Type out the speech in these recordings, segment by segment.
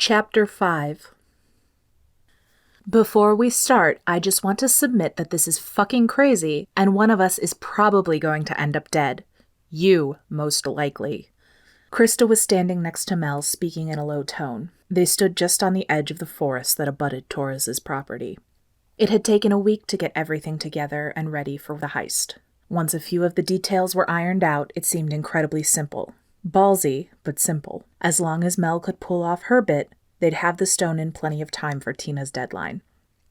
Chapter 5. Before we start, I just want to submit that this is fucking crazy, and one of us is probably going to end up dead. You, most likely. Krista was standing next to Mel, speaking in a low tone. They stood just on the edge of the forest that abutted Torres's property. It had taken a week to get everything together and ready for the heist. Once a few of the details were ironed out, it seemed incredibly simple. Ballsy, but simple. As long as Mel could pull off her bit, they'd have the stone in plenty of time for Tina's deadline.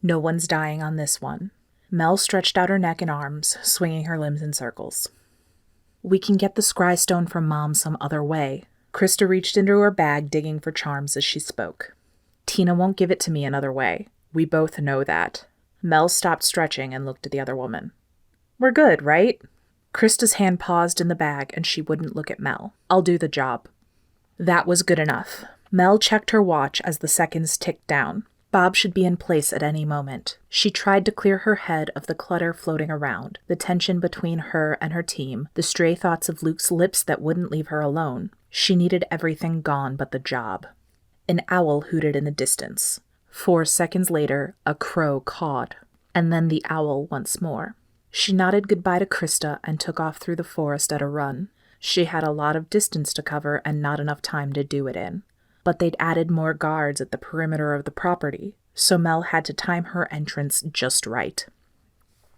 No one's dying on this one. Mel stretched out her neck and arms, swinging her limbs in circles. We can get the scry stone from Mom some other way. Krista reached into her bag, digging for charms as she spoke. Tina won't give it to me another way. We both know that. Mel stopped stretching and looked at the other woman. We're good, right? Krista's hand paused in the bag, and she wouldn't look at Mel. I'll do the job. That was good enough. Mel checked her watch as the seconds ticked down. Bob should be in place at any moment. She tried to clear her head of the clutter floating around, the tension between her and her team, the stray thoughts of Luke's lips that wouldn't leave her alone. She needed everything gone but the job. An owl hooted in the distance. 4 seconds later, a crow cawed, and then the owl once more. She nodded goodbye to Krista and took off through the forest at a run. She had a lot of distance to cover and not enough time to do it in. But they'd added more guards at the perimeter of the property, so Mel had to time her entrance just right.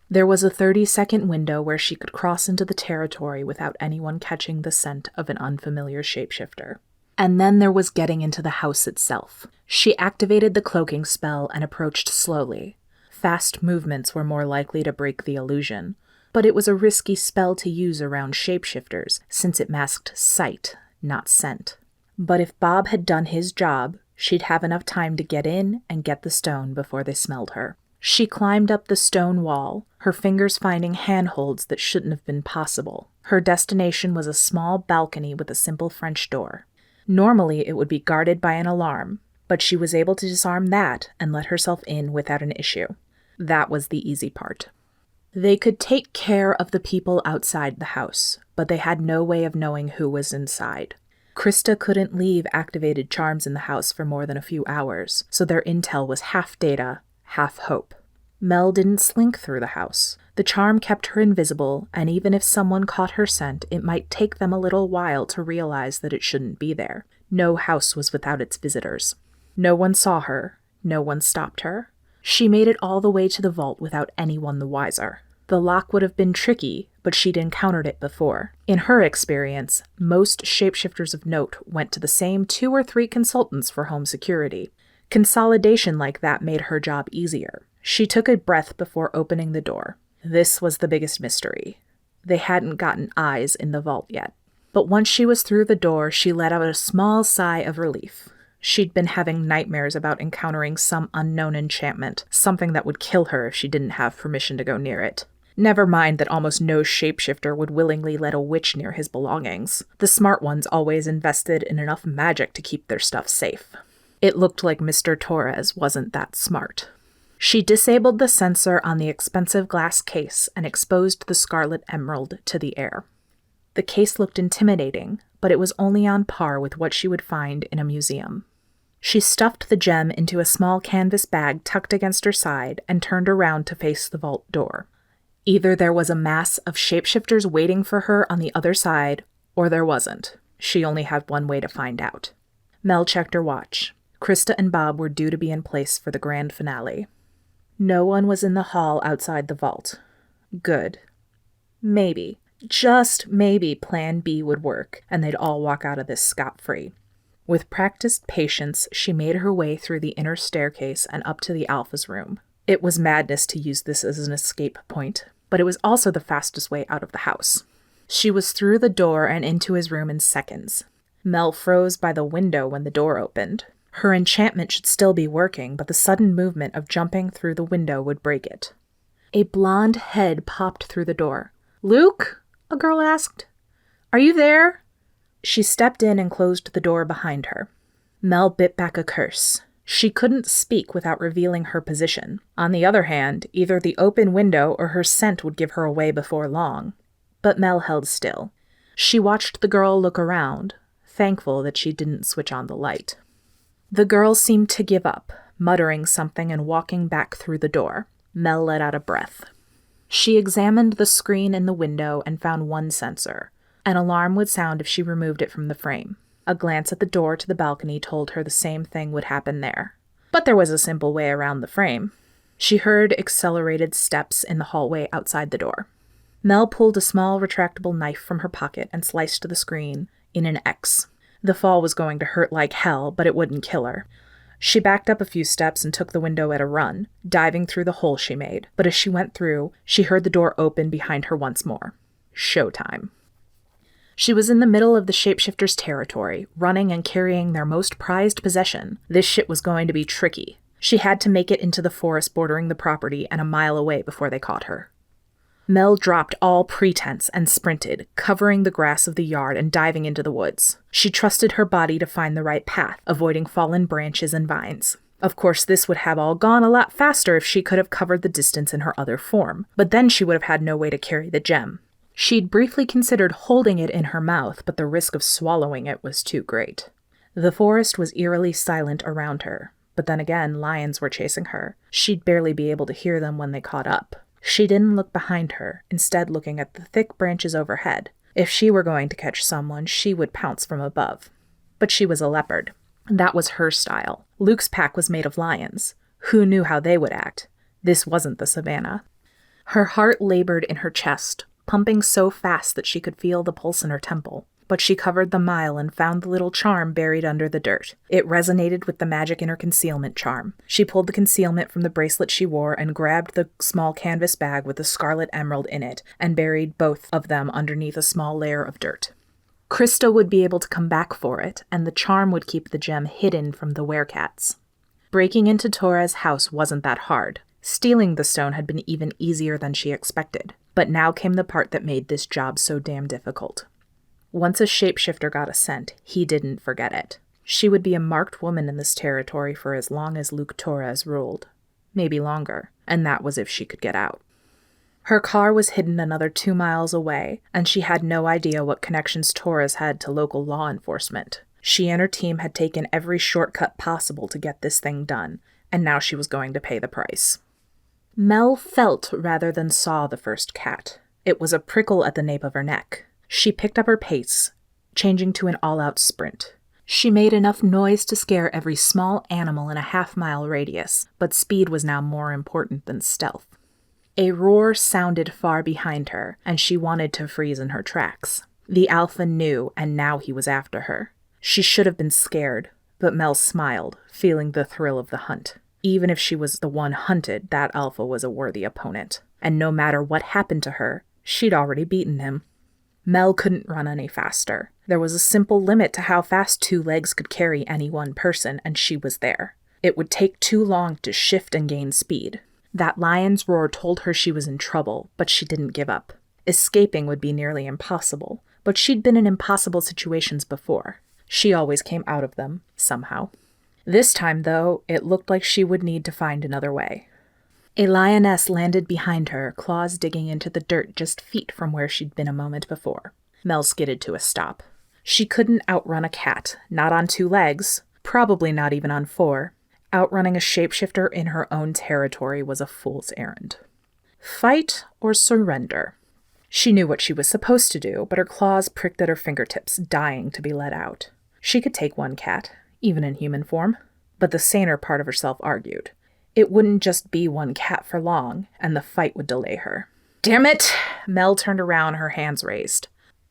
There was a 30-second window where she could cross into the territory without anyone catching the scent of an unfamiliar shapeshifter. And then there was getting into the house itself. She activated the cloaking spell and approached slowly. Fast movements were more likely to break the illusion, but it was a risky spell to use around shapeshifters since it masked sight, not scent. But if Bob had done his job, she'd have enough time to get in and get the stone before they smelled her. She climbed up the stone wall, her fingers finding handholds that shouldn't have been possible. Her destination was a small balcony with a simple French door. Normally, it would be guarded by an alarm, but she was able to disarm that and let herself in without an issue. That was the easy part. They could take care of the people outside the house, but they had no way of knowing who was inside. Krista couldn't leave activated charms in the house for more than a few hours, so their intel was half data, half hope. Mel didn't slink through the house. The charm kept her invisible, and even if someone caught her scent, it might take them a little while to realize that it shouldn't be there. No house was without its visitors. No one saw her. No one stopped her. She made it all the way to the vault without anyone the wiser. The lock would have been tricky, but she'd encountered it before. In her experience, most shapeshifters of note went to the same 2 or 3 consultants for home security. Consolidation like that made her job easier. She took a breath before opening the door. This was the biggest mystery. They hadn't gotten eyes in the vault yet. But once she was through the door, she let out a small sigh of relief. She'd been having nightmares about encountering some unknown enchantment, something that would kill her if she didn't have permission to go near it. Never mind that almost no shapeshifter would willingly let a witch near his belongings. The smart ones always invested in enough magic to keep their stuff safe. It looked like Mr. Torres wasn't that smart. She disabled the sensor on the expensive glass case and exposed the scarlet emerald to the air. The case looked intimidating, but it was only on par with what she would find in a museum. She stuffed the gem into a small canvas bag tucked against her side and turned around to face the vault door. Either there was a mass of shapeshifters waiting for her on the other side, or there wasn't. She only had one way to find out. Mel checked her watch. Krista and Bob were due to be in place for the grand finale. No one was in the hall outside the vault. Good. Maybe, just maybe, Plan B would work, and they'd all walk out of this scot-free. With practiced patience, she made her way through the inner staircase and up to the Alpha's room. It was madness to use this as an escape point, but it was also the fastest way out of the house. She was through the door and into his room in seconds. Mel froze by the window when the door opened. Her enchantment should still be working, but the sudden movement of jumping through the window would break it. A blonde head popped through the door. "Luke?" a girl asked. "Are you there?" She stepped in and closed the door behind her. Mel bit back a curse. She couldn't speak without revealing her position. On the other hand, either the open window or her scent would give her away before long. But Mel held still. She watched the girl look around, thankful that she didn't switch on the light. The girl seemed to give up, muttering something and walking back through the door. Mel let out a breath. She examined the screen in the window and found one sensor. An alarm would sound if she removed it from the frame. A glance at the door to the balcony told her the same thing would happen there. But there was a simple way around the frame. She heard accelerated steps in the hallway outside the door. Mel pulled a small retractable knife from her pocket and sliced the screen in an X. The fall was going to hurt like hell, but it wouldn't kill her. She backed up a few steps and took the window at a run, diving through the hole she made. But as she went through, she heard the door open behind her once more. Showtime. She was in the middle of the shapeshifters' territory, running and carrying their most prized possession. This shit was going to be tricky. She had to make it into the forest bordering the property and a mile away before they caught her. Mel dropped all pretense and sprinted, covering the grass of the yard and diving into the woods. She trusted her body to find the right path, avoiding fallen branches and vines. Of course, this would have all gone a lot faster if she could have covered the distance in her other form, but then she would have had no way to carry the gem. She'd briefly considered holding it in her mouth, but the risk of swallowing it was too great. The forest was eerily silent around her, but then again, lions were chasing her. She'd barely be able to hear them when they caught up. She didn't look behind her, instead looking at the thick branches overhead. If she were going to catch someone, she would pounce from above. But she was a leopard. That was her style. Luke's pack was made of lions. Who knew how they would act? This wasn't the savannah. Her heart labored in her chest, pumping so fast that she could feel the pulse in her temple. But she covered the mile and found the little charm buried under the dirt. It resonated with the magic in her concealment charm. She pulled the concealment from the bracelet she wore and grabbed the small canvas bag with the scarlet emerald in it and buried both of them underneath a small layer of dirt. Krista would be able to come back for it, and the charm would keep the gem hidden from the werecats. Breaking into Torres' house wasn't that hard. Stealing the stone had been even easier than she expected. But now came the part that made this job so damn difficult. Once a shapeshifter got a scent, he didn't forget it. She would be a marked woman in this territory for as long as Luke Torres ruled. Maybe longer, and that was if she could get out. Her car was hidden another 2 miles away, and she had no idea what connections Torres had to local law enforcement. She and her team had taken every shortcut possible to get this thing done, and now she was going to pay the price. Mel felt rather than saw the first cat. It was a prickle at the nape of her neck. She picked up her pace, changing to an all-out sprint. She made enough noise to scare every small animal in a half-mile radius, but speed was now more important than stealth. A roar sounded far behind her, and she wanted to freeze in her tracks. The alpha knew, and now he was after her. She should have been scared, but Mel smiled, feeling the thrill of the hunt. Even if she was the one hunted, that alpha was a worthy opponent. And no matter what happened to her, she'd already beaten him. Mel couldn't run any faster. There was a simple limit to how fast 2 legs could carry any one person, and she was there. It would take too long to shift and gain speed. That lion's roar told her she was in trouble, but she didn't give up. Escaping would be nearly impossible, but she'd been in impossible situations before. She always came out of them, somehow. This time, though, it looked like she would need to find another way. A lioness landed behind her, claws digging into the dirt just feet from where she'd been a moment before. Mel skidded to a stop. She couldn't outrun a cat, not on 2 legs, probably not even on 4. Outrunning a shapeshifter in her own territory was a fool's errand. Fight or surrender? She knew what she was supposed to do, but her claws pricked at her fingertips, dying to be let out. She could take one cat, even in human form, but the saner part of herself argued. It wouldn't just be one cat for long, and the fight would delay her. Damn it! Mel turned around, her hands raised.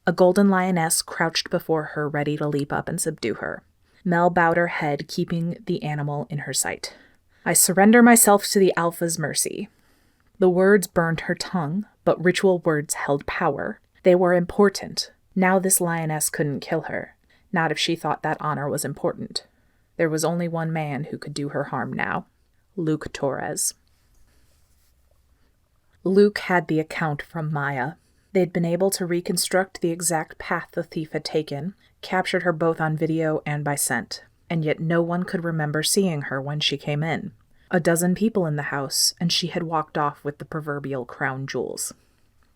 A golden lioness crouched before her, ready to leap up and subdue her. Mel bowed her head, keeping the animal in her sight. I surrender myself to the alpha's mercy. The words burned her tongue, but ritual words held power. They were important. Now this lioness couldn't kill her. Not if she thought that honor was important. There was only one man who could do her harm now. Luke Torres. Luke had the account from Maya. They'd been able to reconstruct the exact path the thief had taken, captured her both on video and by scent, and yet no one could remember seeing her when she came in. 12 people in the house, and she had walked off with the proverbial crown jewels.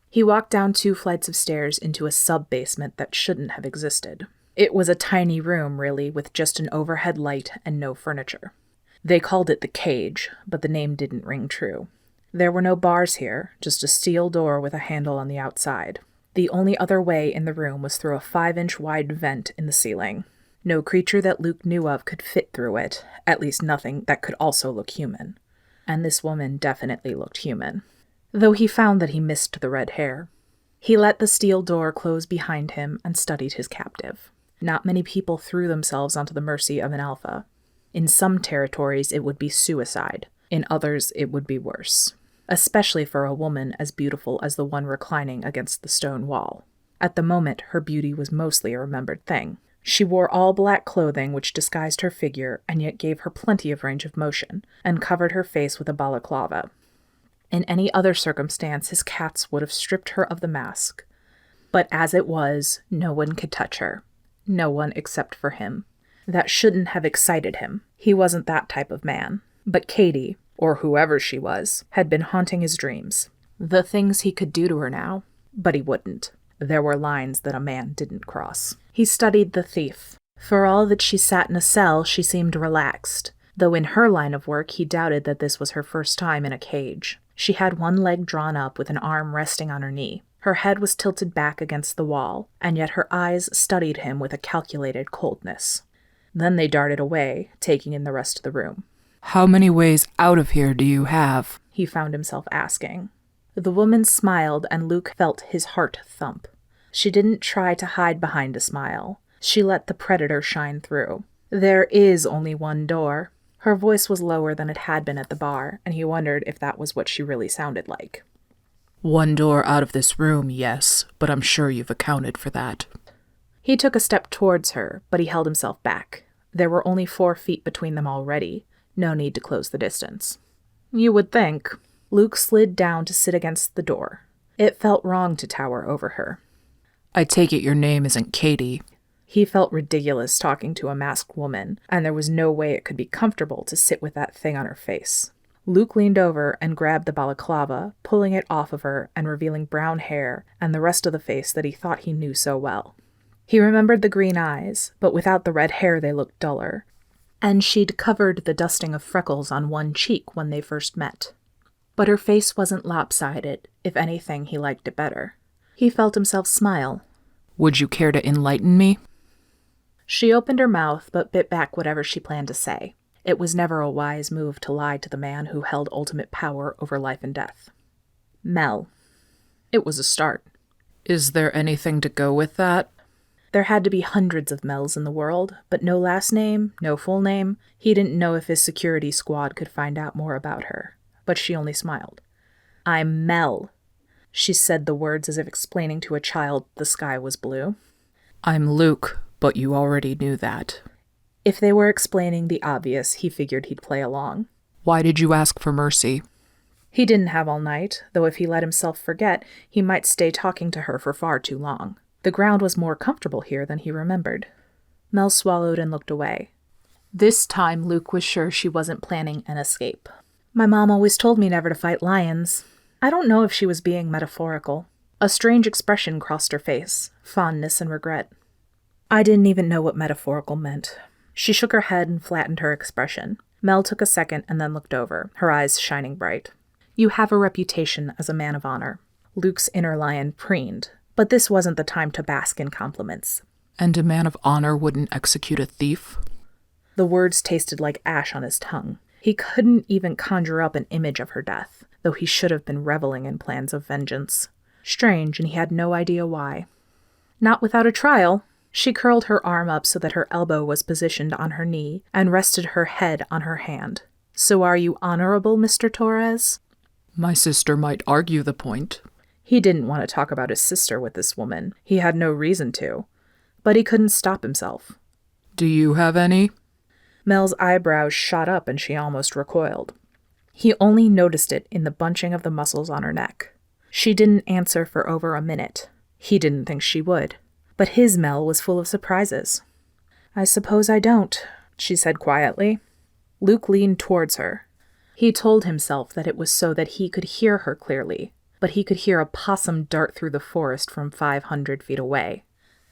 He walked down 2 flights of stairs into a sub-basement that shouldn't have existed. It was a tiny room, really, with just an overhead light and no furniture. They called it the cage, but the name didn't ring true. There were no bars here, just a steel door with a handle on the outside. The only other way in the room was through a 5-inch wide vent in the ceiling. No creature that Luke knew of could fit through it, at least nothing that could also look human. And this woman definitely looked human, though he found that he missed the red hair. He let the steel door close behind him and studied his captive. Not many people threw themselves onto the mercy of an alpha. In some territories, it would be suicide. In others, it would be worse, especially for a woman as beautiful as the one reclining against the stone wall. At the moment, her beauty was mostly a remembered thing. She wore all black clothing which disguised her figure and yet gave her plenty of range of motion, and covered her face with a balaclava. In any other circumstance, his cats would have stripped her of the mask. But as it was, no one could touch her. No one except for him. That shouldn't have excited him. He wasn't that type of man. But Katie, or whoever she was, had been haunting his dreams. The things he could do to her now, but he wouldn't. There were lines that a man didn't cross. He studied the thief. For all that she sat in a cell, she seemed relaxed, though in her line of work he doubted that this was her first time in a cage. She had one leg drawn up with an arm resting on her knee. Her head was tilted back against the wall, and yet her eyes studied him with a calculated coldness. Then they darted away, taking in the rest of the room. "How many ways out of here do you have?" he found himself asking. The woman smiled, and Luke felt his heart thump. She didn't try to hide behind a smile. She let the predator shine through. "There is only one door." Her voice was lower than it had been at the bar, and he wondered if that was what she really sounded like. "One door out of this room, yes, but I'm sure you've accounted for that." He took a step towards her, but he held himself back. There were only 4 feet between them already. No need to close the distance. You would think. Luke slid down to sit against the door. It felt wrong to tower over her. "I take it your name isn't Katie." He felt ridiculous talking to a masked woman, and there was no way it could be comfortable to sit with that thing on her face. Luke leaned over and grabbed the balaclava, pulling it off of her and revealing brown hair and the rest of the face that he thought he knew so well. He remembered the green eyes, but without the red hair they looked duller. And she'd covered the dusting of freckles on one cheek when they first met. But her face wasn't lopsided. If anything, he liked it better. He felt himself smile. "Would you care to enlighten me?" She opened her mouth, but bit back whatever she planned to say. It was never a wise move to lie to the man who held ultimate power over life and death. Mel. It was a start. "Is there anything to go with that?" There had to be hundreds of Mels in the world, but no last name, no full name. He didn't know if his security squad could find out more about her, but she only smiled. "I'm Mel." She said the words as if explaining to a child the sky was blue. "I'm Luke, but you already knew that." If they were explaining the obvious, he figured he'd play along. "Why did you ask for mercy?" He didn't have all night, though if he let himself forget, he might stay talking to her for far too long. The ground was more comfortable here than he remembered. Mel swallowed and looked away. This time Luke was sure she wasn't planning an escape. "My mom always told me never to fight lions." I don't know if she was being metaphorical. A strange expression crossed her face, fondness and regret. I didn't even know what metaphorical meant. She shook her head and flattened her expression. Mel took a second and then looked over, her eyes shining bright. "You have a reputation as a man of honor." Luke's inner lion preened, but this wasn't the time to bask in compliments. "And a man of honor wouldn't execute a thief?" The words tasted like ash on his tongue. He couldn't even conjure up an image of her death, though he should have been reveling in plans of vengeance. Strange, and he had no idea why. "Not without a trial." She curled her arm up so that her elbow was positioned on her knee and rested her head on her hand. "So are you honorable, Mr. Torres?" "My sister might argue the point." He didn't want to talk about his sister with this woman. He had no reason to. But he couldn't stop himself. "Do you have any?" Mel's eyebrows shot up and she almost recoiled. He only noticed it in the bunching of the muscles on her neck. She didn't answer for over a minute. He didn't think she would. But his Mel was full of surprises. "I suppose I don't," she said quietly. Luke leaned towards her. He told himself that it was so that he could hear her clearly, but he could hear a possum dart through the forest from 500 feet away.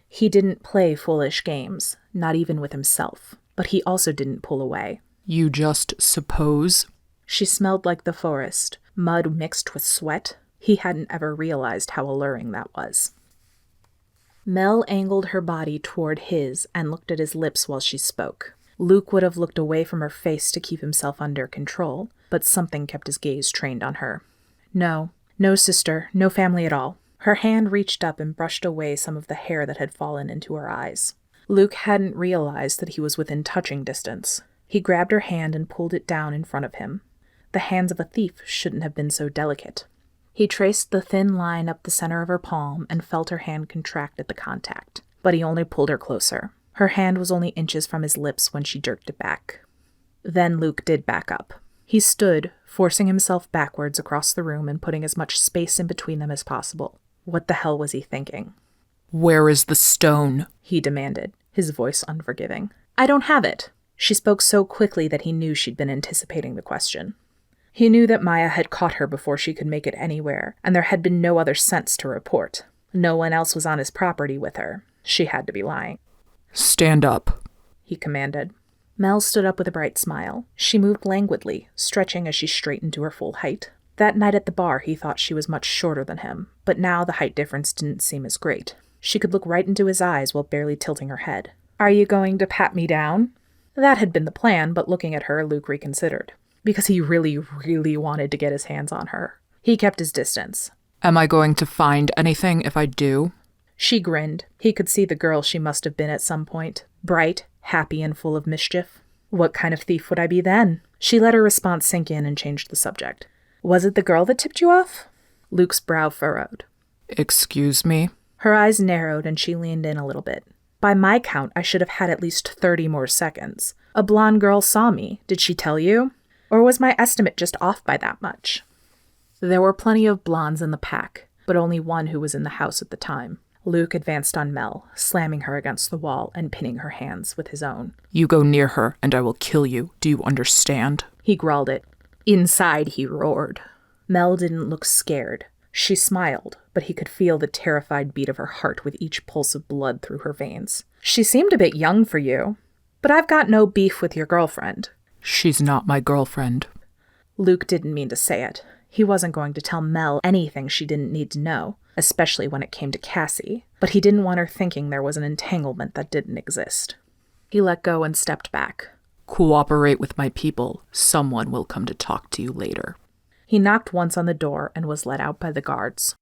He didn't play foolish games, not even with himself, but he also didn't pull away. You just suppose? She smelled like the forest, mud mixed with sweat. He hadn't ever realized how alluring that was. Mel angled her body toward his and looked at his lips while she spoke. Luke would have looked away from her face to keep himself under control, but something kept his gaze trained on her. No sister, no family at all. Her hand reached up and brushed away some of the hair that had fallen into her eyes. Luke hadn't realized that he was within touching distance. He grabbed her hand and pulled it down in front of him. The hands of a thief shouldn't have been so delicate. He traced the thin line up the center of her palm and felt her hand contract at the contact, but he only pulled her closer. Her hand was only inches from his lips when she jerked it back. Then Luke did back up. He stood, forcing himself backwards across the room and putting as much space in between them as possible. What the hell was he thinking? Where is the stone? He demanded, his voice unforgiving. I don't have it. She spoke so quickly that he knew she'd been anticipating the question. He knew that Maya had caught her before she could make it anywhere, and there had been no other scents to report. No one else was on his property with her. She had to be lying. Stand up, he commanded. Mel stood up with a bright smile. She moved languidly, stretching as she straightened to her full height. That night at the bar, he thought she was much shorter than him, but now the height difference didn't seem as great. She could look right into his eyes while barely tilting her head. Are you going to pat me down? That had been the plan, but looking at her, Luke reconsidered. Because he really, really wanted to get his hands on her. He kept his distance. Am I going to find anything if I do? She grinned. He could see the girl she must have been at some point. Bright, happy, and full of mischief. What kind of thief would I be then? She let her response sink in and changed the subject. Was it the girl that tipped you off? Luke's brow furrowed. Excuse me? Her eyes narrowed and she leaned in a little bit. By my count, I should have had at least 30 more seconds. A blonde girl saw me. Did she tell you? Or was my estimate just off by that much? There were plenty of blondes in the pack, but only one who was in the house at the time. Luke advanced on Mel, slamming her against the wall and pinning her hands with his own. You go near her, and I will kill you. Do you understand? He growled it. Inside, he roared. Mel didn't look scared. She smiled, but he could feel the terrified beat of her heart with each pulse of blood through her veins. She seemed a bit young for you, but I've got no beef with your girlfriend. She's not my girlfriend. Luke didn't mean to say it. He wasn't going to tell Mel anything she didn't need to know, especially when it came to Cassie, but he didn't want her thinking there was an entanglement that didn't exist. He let go and stepped back. Cooperate with my people. Someone will come to talk to you later. He knocked once on the door and was let out by the guards.